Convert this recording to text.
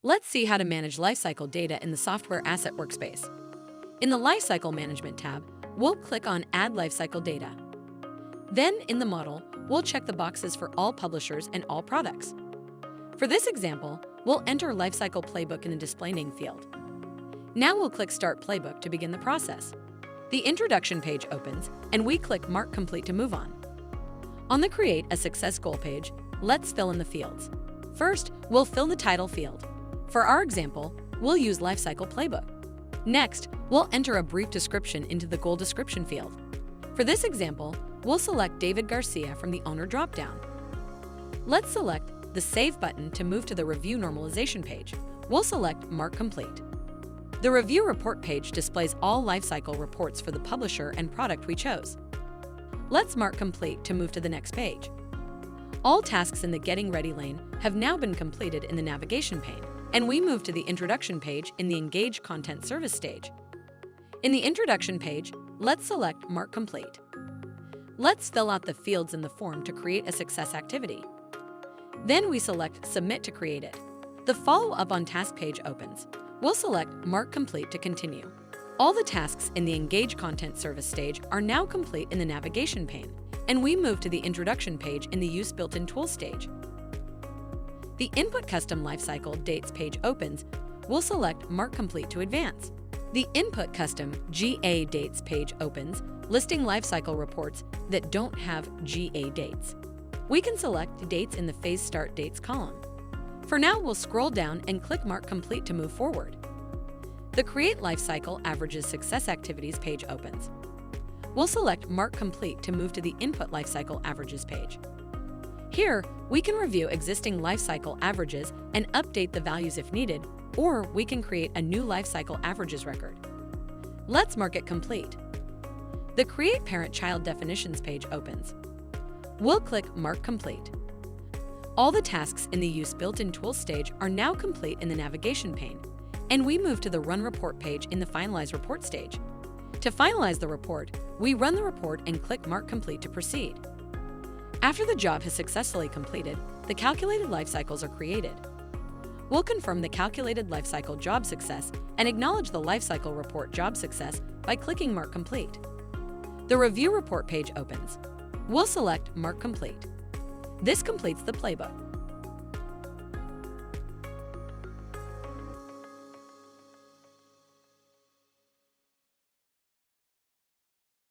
Let's see how to manage lifecycle data in the Software Asset Workspace. In the Lifecycle Management tab, we'll click on Add Lifecycle Data. Then, in the model, we'll check the boxes for all publishers and all products. For this example, we'll enter Lifecycle Playbook in the Display Name field. Now we'll click Start Playbook to begin the process. The introduction page opens, and we click Mark Complete to move on. On the Create a Success Goal page, let's fill in the fields. First, we'll fill the title field. For our example, we'll use Lifecycle Playbook. Next, we'll enter a brief description into the Goal Description field. For this example, we'll select David Garcia from the Owner dropdown. Let's select the Save button to move to the Review Normalization page. We'll select Mark Complete. The Review Report page displays all lifecycle reports for the publisher and product we chose. Let's mark Complete to move to the next page. All tasks in the Getting Ready lane have now been completed in the navigation pane, and we move to the Introduction page in the Engage Content Service stage. In the Introduction page, let's select Mark Complete. Let's fill out the fields in the form to create a success activity. Then we select Submit to create it. The Follow Up on Task page opens. We'll select Mark Complete to continue. All the tasks in the Engage Content Service stage are now complete in the navigation pane, and we move to the Introduction page in the Use Built-in Tools stage. The Input Custom Lifecycle Dates page opens. We'll select Mark Complete to advance. The Input Custom GA Dates page opens, listing lifecycle reports that don't have GA dates. We can select dates in the Phase Start Dates column. For now, we'll scroll down and click Mark Complete to move forward. The Create Lifecycle Averages Success Activities page opens. We'll select Mark Complete to move to the Input Lifecycle Averages page. Here, we can review existing lifecycle averages and update the values if needed, or we can create a new lifecycle averages record. Let's mark it complete. The Create Parent-Child Definitions page opens. We'll click Mark Complete. All the tasks in the Use Built-in Tools stage are now complete in the navigation pane, and we move to the Run Report page in the Finalize Report stage. To finalize the report, we run the report and click Mark Complete to proceed. After the job has successfully completed, the calculated lifecycles are created. We'll confirm the calculated lifecycle job success and acknowledge the lifecycle report job success by clicking Mark Complete. The Review Report page opens. We'll select Mark Complete. This completes the playbook.